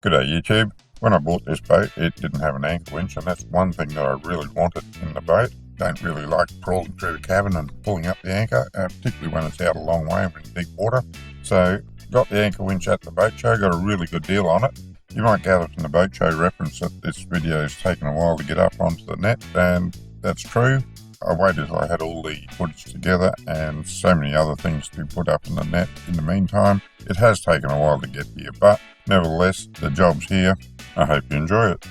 G'day YouTube. When I bought this boat, it didn't have an anchor winch, and that's one thing that I really wanted in the boat. Don't really like crawling through the cabin and pulling up the anchor, particularly when it's out a long way and in deep water. So got the anchor winch at the boat show, got a really good deal on it. You might gather from the boat show reference that this video has taken a while to get up onto the net, and that's true. I waited till I had all the footage together and so many other things to put up in the net in the meantime. It has taken a while to get here, but nevertheless, the job's here. I hope you enjoy it.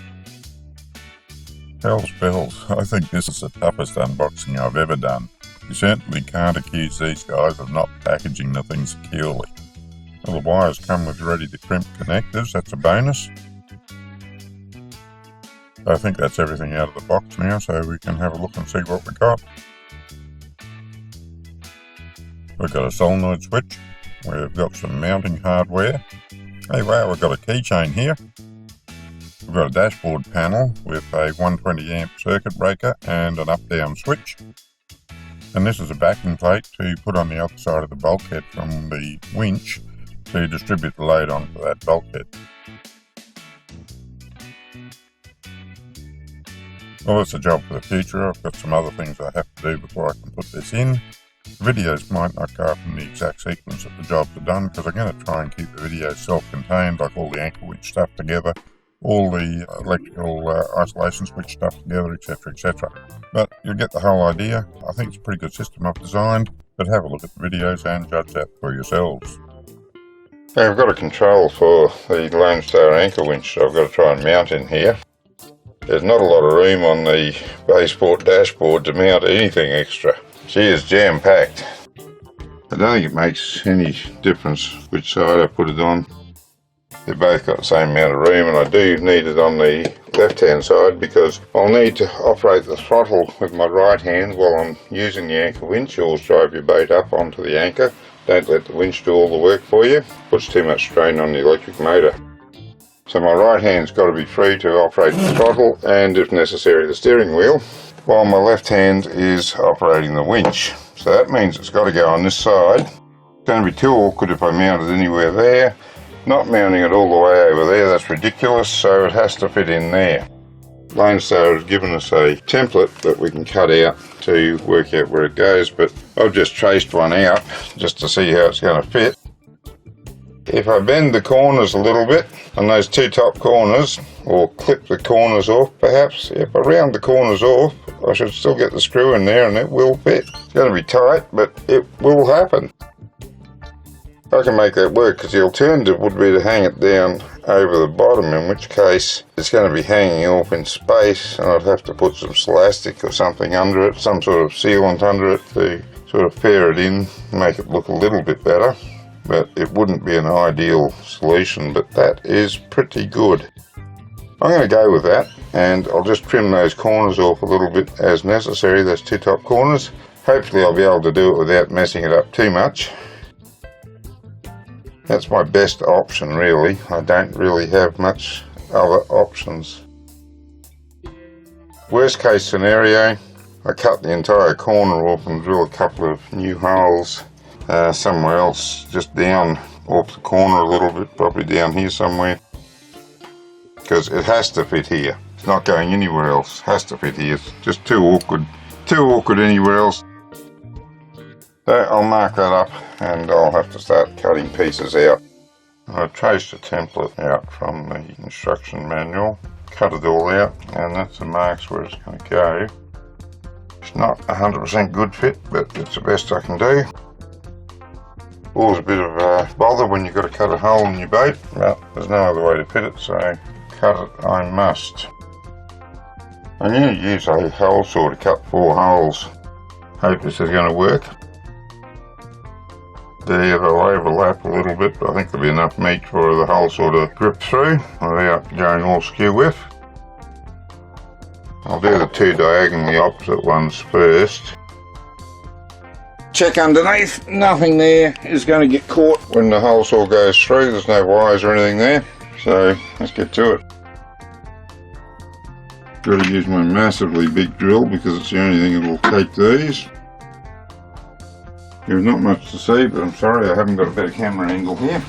Hell's bells, I think this is the toughest unboxing I've ever done. You certainly can't accuse these guys of not packaging the things securely. Well, the wires come with ready to crimp connectors, that's a bonus. I think that's everything out of the box now, so we can have a look and see what we got. We've got a solenoid switch. We've got some mounting hardware. Hey wow, we've got a keychain here. We've got a dashboard panel with a 120 amp circuit breaker and an up-down switch. And this is a backing plate to put on the other side of the bulkhead from the winch to distribute the load onto that bulkhead. Well, it's a job for the future. I've got some other things I have to do before I can put this in. The videos might not go up in the exact sequence that the jobs are done, because I'm going to try and keep the videos self-contained, like all the anchor winch stuff together, all the electrical isolation switch stuff together, etc, etc. But you'll get the whole idea. I think it's a pretty good system I've designed, but have a look at the videos and judge that for yourselves. I've got a control for the Lone Star anchor winch, so I've got to try and mount in here. There's not a lot of room on the baseboard dashboard to mount anything extra. She is jam-packed. I don't think it makes any difference which side I put it on. They've both got the same amount of room, and I do need it on the left-hand side because I'll need to operate the throttle with my right hand while I'm using the anchor winch. You always drive your boat up onto the anchor. Don't let the winch do all the work for you. Puts too much strain on the electric motor. So my right hand's got to be free to operate the throttle and, if necessary, the steering wheel, while my left hand is operating the winch. So that means it's got to go on this side. It's going to be too awkward if I mount it anywhere there. Not mounting it all the way over there, that's ridiculous, so it has to fit in there. Lone Star has given us a template that we can cut out to work out where it goes, but I've just traced one out just to see how it's going to fit. If I bend the corners a little bit on those two top corners, or clip the corners off perhaps, if I round the corners off, I should still get the screw in there and it will fit. It's going to be tight, but it will happen. I can make that work, because the alternative would be to hang it down over the bottom, in which case it's going to be hanging off in space, and I'd have to put some elastic or something under it, some sort of sealant under it to sort of pair it in, make it look a little bit better. But it wouldn't be an ideal solution, but that is pretty good. I'm going to go with that, and I'll just trim those corners off a little bit as necessary, those two top corners. Hopefully I'll be able to do it without messing it up too much. That's my best option really. I don't really have much other options. Worst case scenario, I cut the entire corner off and drill a couple of new holes somewhere else, just down off the corner a little bit, probably down here somewhere, because it has to fit here. It's not going anywhere else. It has to fit here. It's just too awkward anywhere else. So I'll mark that up, and I'll have to start cutting pieces out. I've traced a template out from the instruction manual, cut it all out, and that's the marks where it's going to go. It's not 100% good fit, but it's the best I can do. Always a bit of a bother when you've got to cut a hole in your boat, but there's no other way to fit it, so cut it I must. I'm going to use a hole saw to cut 4 holes. Hope this is going to work. There, they'll overlap a little bit, but I think there'll be enough meat for the hole saw to grip through without going all skew with. I'll do the 2 diagonally opposite ones first. Check underneath, nothing there is going to get caught when the hole saw goes through. There's no wires or anything there, so let's get to it. Got to use my massively big drill because it's the only thing that will take these. There's not much to see, but I'm sorry I haven't got a better camera angle here.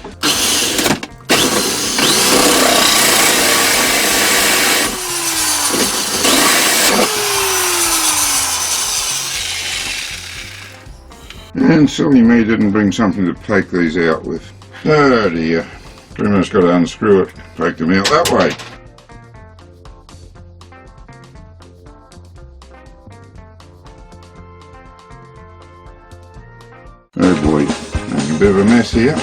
And silly me didn't bring something to poke these out with. Oh dear. Pretty much got to unscrew it, poke them out that way. Oh boy, making a bit of a mess here.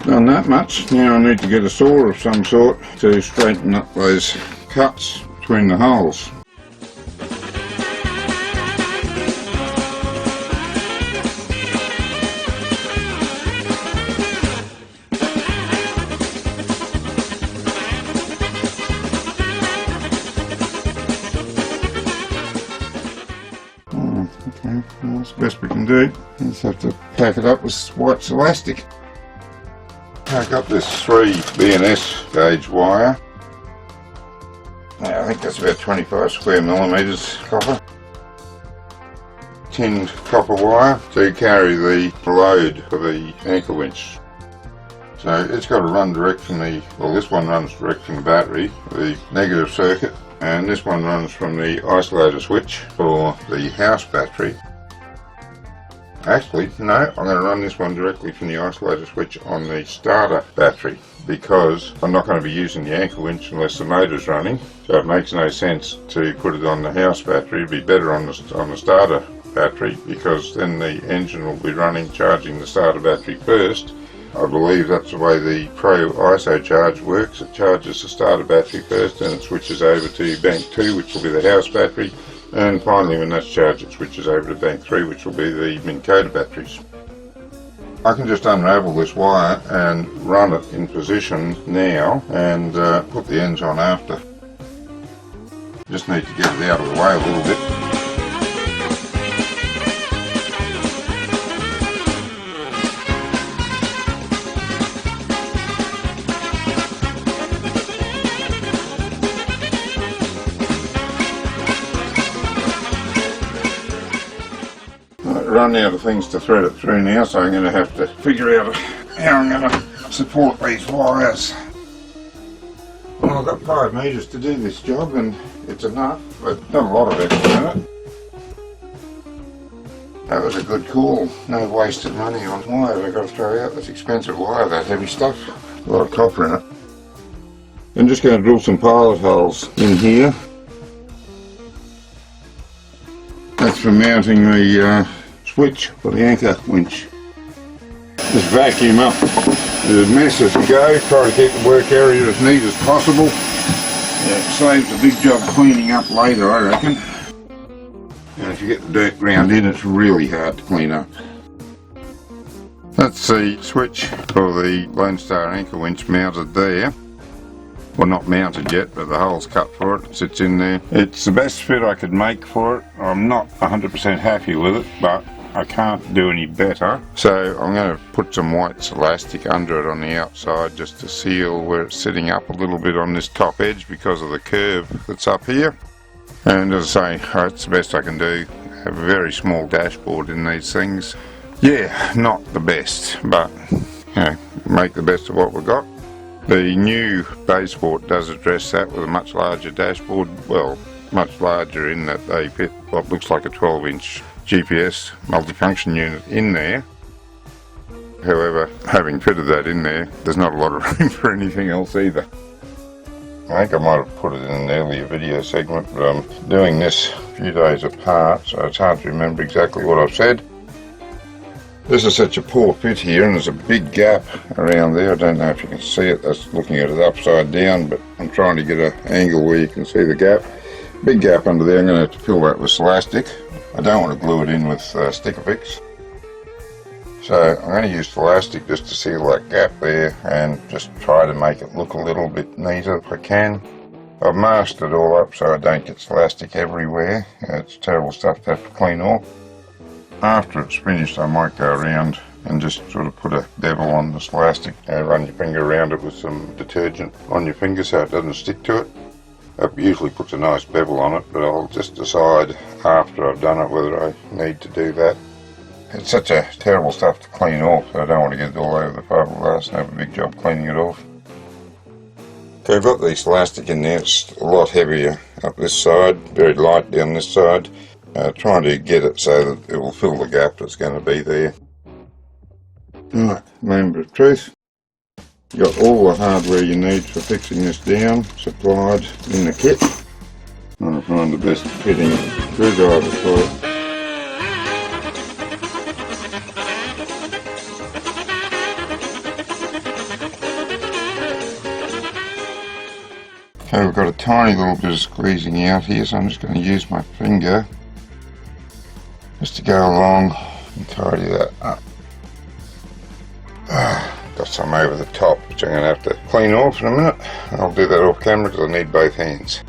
Done that much. Now I need to get a saw of some sort to straighten up those cuts between the holes. Okay, well, that's the best we can do. Just have to pack it up with white elastic. Pack up this 3 BNS gauge wire. I think that's about 25 square millimeters copper. Tinned copper wire to carry the load for the anchor winch. So it's got to run direct from the, well, this one runs direct from the battery, the negative circuit, and this one runs from the isolator switch for the house battery. Actually, no, I'm going to run this one directly from the isolator switch on the starter battery, because I'm not going to be using the anchor winch unless the motor's running, so it makes no sense to put it on the house battery. It'd be better on the starter battery, because then the engine will be running, charging the starter battery first. I believe that's the way the Pro ISO charge works. It charges the starter battery first, and it switches over to bank 2, which will be the house battery. And finally, when that's charged, it switches over to bank 3, which will be the Minn Kota batteries. I can just unravel this wire and run it in position now and put the ends on after. Just need to get it out of the way a little bit. Run out of things to thread it through now, so I'm going to have to figure out how I'm going to support these wires. Well, I've got 5 metres to do this job, and it's enough, but not a lot of extra in it. That was a good call. No wasted money on wire I've got to throw out. That's expensive wire, that heavy stuff. A lot of copper in it. I'm just going to drill some pilot holes in here. That's for mounting the switch for the anchor winch. Just vacuum up the mess as we go, try to keep the work area as neat as possible. Yeah, it saves a big job cleaning up later, I reckon. And if you get the dirt ground in, it's really hard to clean up. That's the switch for the Lone Star anchor winch mounted there. Well, not mounted yet, but the hole's cut for it. It sits in there. It's the best fit I could make for it. I'm not 100% happy with it, but I can't do any better. So I'm going to put some white elastic under it on the outside just to seal where it's sitting up a little bit on this top edge because of the curve that's up here. And as I say, it's the best I can do. I have a very small dashboard in these things. Yeah, not the best, but you know, make the best of what we've got. The new Baysport does address that with a much larger dashboard. Well, much larger in that they fit what looks like a 12-inch GPS multifunction unit in there. However, having fitted that in there, there's not a lot of room for anything else either. I think I might have put it in an earlier video segment, but I'm doing this a few days apart, so it's hard to remember exactly what I've said. This is such a poor fit here, and there's a big gap around there. I don't know if you can see it, that's looking at it upside down, but I'm trying to get an angle where you can see the gap. Big gap under there. I'm going to have to fill that with elastic. I don't want to glue it in with sticker fix. So I'm going to use elastic just to seal that gap there and just try to make it look a little bit neater if I can. I've masked it all up so I don't get elastic everywhere. It's terrible stuff to have to clean off. After it's finished, I might go around and just sort of put a bevel on this elastic and run your finger around it with some detergent on your finger so it doesn't stick to it. That usually puts a nice bevel on it, but I'll just decide after I've done it whether I need to do that. It's such a terrible stuff to clean off, so I don't want to get it all over the fiberglass and have a big job cleaning it off. Okay, I've got this elastic in there. It's a lot heavier up this side, very light down this side. Trying to get it so that it will fill the gap that's going to be there. Right, moment of truth. You've got all the hardware you need for fixing this down supplied in the kit. I'm going to find the best fitting screwdriver for it. Okay, we've got a tiny little bit of squeezing out here, so I'm just going to use my finger just to go along and tidy that up. Got some over the top, which I'm going to have to clean off in a minute. I'll do that off camera because I need both hands.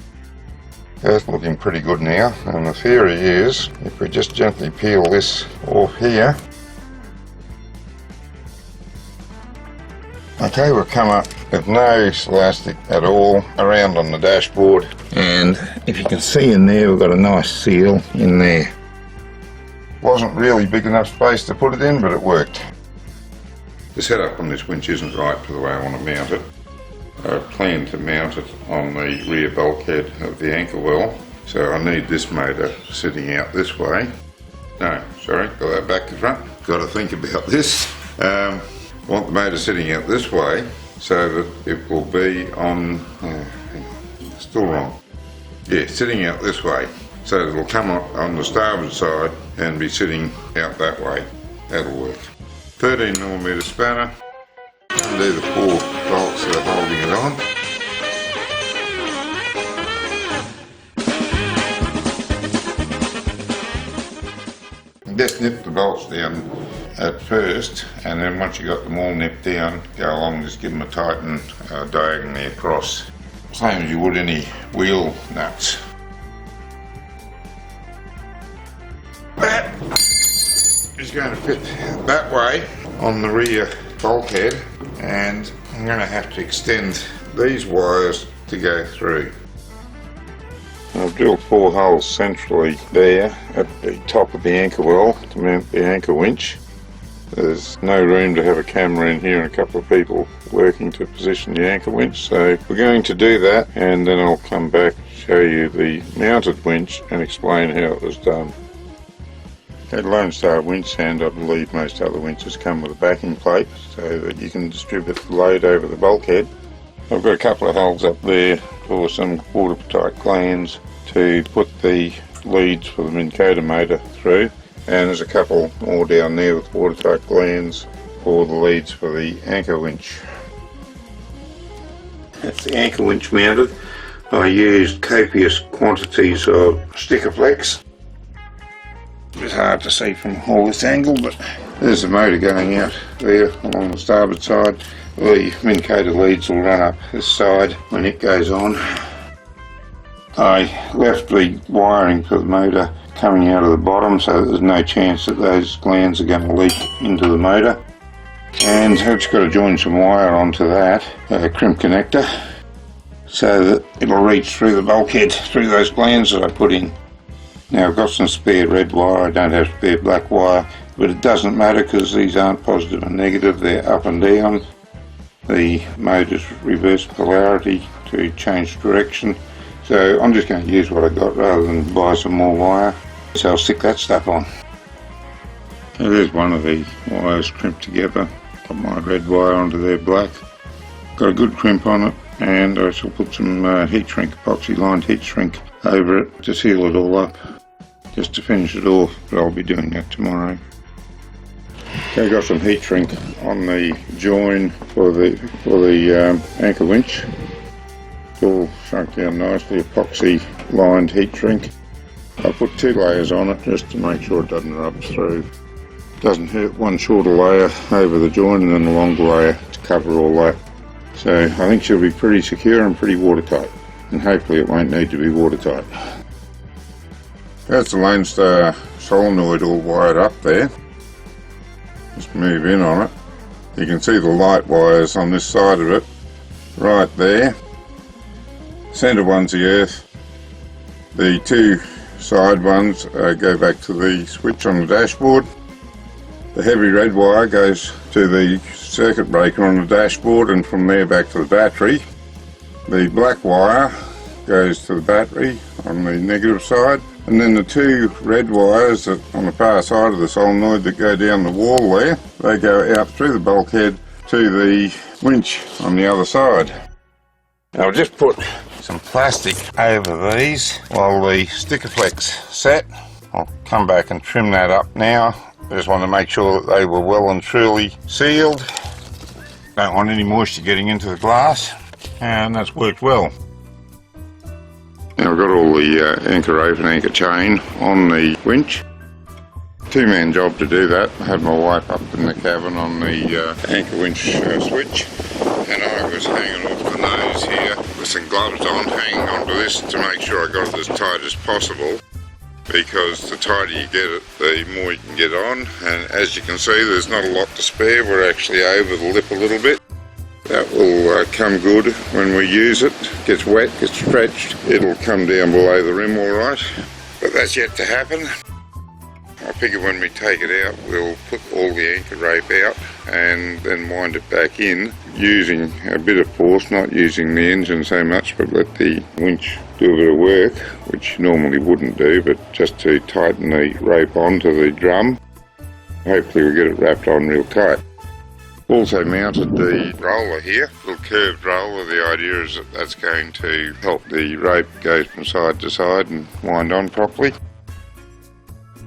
That's looking pretty good now, and the theory is if we just gently peel this off here. Okay, we'll come up with no elastic at all around on the dashboard, and if you can see in there we've got a nice seal in there. Wasn't really big enough space to put it in, but it worked. The setup on this winch isn't right for the way I want to mount it. I plan to mount it on the rear bulkhead of the anchor well, so I need this motor sitting out this way. No, sorry, got that back to front. Got to think about this. Want the motor sitting out this way so that it will be on, still wrong. Yeah, sitting out this way, so it'll come up on the starboard side and be sitting out that way. That'll work. 13mm spanner, undo the 4 bolts that are holding it on. Just nip the bolts down at first, and then once you got them all nipped down, go along and just give them a tighten diagonally across. Same as you would any wheel nuts. That is going to fit that way on the rear bulkhead, and I'm going to have to extend these wires to go through. I've drilled 4 holes centrally there at the top of the anchor well to mount the anchor winch. There's no room to have a camera in here and a couple of people working to position the anchor winch, so we're going to do that, and then I'll come back, show you the mounted winch and explain how it was done. Okay, Lone Star winch, and I believe most other winches come with a backing plate so that you can distribute the load over the bulkhead. I've got a couple of holes up there for some watertight glands to put the leads for the Minn Kota motor through, and there's a couple more down there with watertight glands for the leads for the anchor winch. That's the anchor winch mounted. I used copious quantities of sticker flex. It's hard to see from all this angle, but there's the motor going out there along the starboard side. The Minn Kota leads will run up this side when it goes on. I left the wiring for the motor coming out of the bottom so that there's no chance that those glands are going to leak into the motor. And I've just got to join some wire onto that, crimp connector, so that it'll reach through the bulkhead, through those glands that I put in. Now I've got some spare red wire, I don't have spare black wire, but it doesn't matter because these aren't positive and negative, they're up and down. The motor's reverse polarity to change direction, so I'm just going to use what I got rather than buy some more wire. So I'll stick that stuff on. So there's one of the wires crimped together. Got my red wire onto their black. Got a good crimp on it, and I shall put some heat shrink, epoxy lined heat shrink over it to seal it all up, just to finish it off, but I'll be doing that tomorrow. Okay, got some heat shrink on the join for the anchor winch. It's all shrunk down nicely, epoxy lined heat shrink. I put 2 layers on it just to make sure it doesn't rub through. Doesn't hurt, one shorter layer over the join and then a longer layer to cover all that. So I think she'll be pretty secure and pretty watertight, and hopefully it won't need to be watertight. That's the Lone Star solenoid all wired up there. Just move in on it. You can see the light wires on this side of it, right there. Centre one's the earth. The 2 side ones go back to the switch on the dashboard. The heavy red wire goes to the circuit breaker on the dashboard, and from there back to the battery. The black wire goes to the battery on the negative side, and then the two red wires that on the far side of the solenoid that go down the wall there, they go out through the bulkhead to the winch on the other side. Now I'll just put some plastic over these while the sticker flex set. I'll come back and trim that up now. I just want to make sure that they were well and truly sealed. Don't want any moisture getting into the glass, and that's worked well. Now I've got all the anchor rope and anchor chain on the winch. Two-man job to do that. I had my wife up in the cabin on the anchor winch switch, and I was hanging off the nose here with some gloves on, hanging onto this to make sure I got it as tight as possible, because the tighter you get it, the more you can get on. And as you can see, there's not a lot to spare. We're actually over the lip a little bit. That will come good when we use it. Gets wet, gets stretched, it'll come down below the rim all right. But that's yet to happen. I figure when we take it out, we'll put all the anchor rope out and then wind it back in using a bit of force, not using the engine so much, but let the winch do a bit of work, which normally wouldn't do, but just to tighten the rope onto the drum. Hopefully we'll get it wrapped on real tight. Also mounted the roller here, little curved roller. The idea is that that's going to help the rope go from side to side and wind on properly.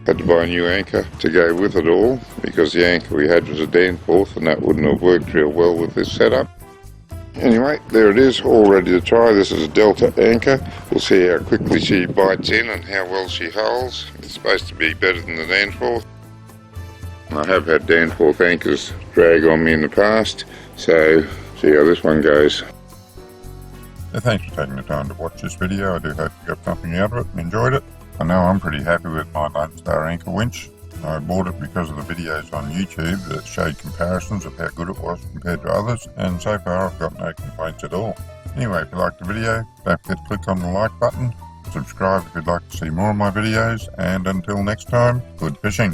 Had to buy a new anchor to go with it all, because the anchor we had was a Danforth and that wouldn't have worked real well with this setup. Anyway, there it is, all ready to try. This is a Delta anchor. We'll see how quickly she bites in and how well she holds. It's supposed to be better than the Danforth. I have had Danforth anchors drag on me in the past, so see how this one goes. So thanks for taking the time to watch this video. I do hope you got something out of it and enjoyed it. I know I'm pretty happy with my Lone Star anchor winch. I bought it because of the videos on YouTube that showed comparisons of how good it was compared to others, and so far I've got no complaints at all. Anyway, if you liked the video, don't forget to click on the like button, subscribe if you'd like to see more of my videos, and until next time, good fishing.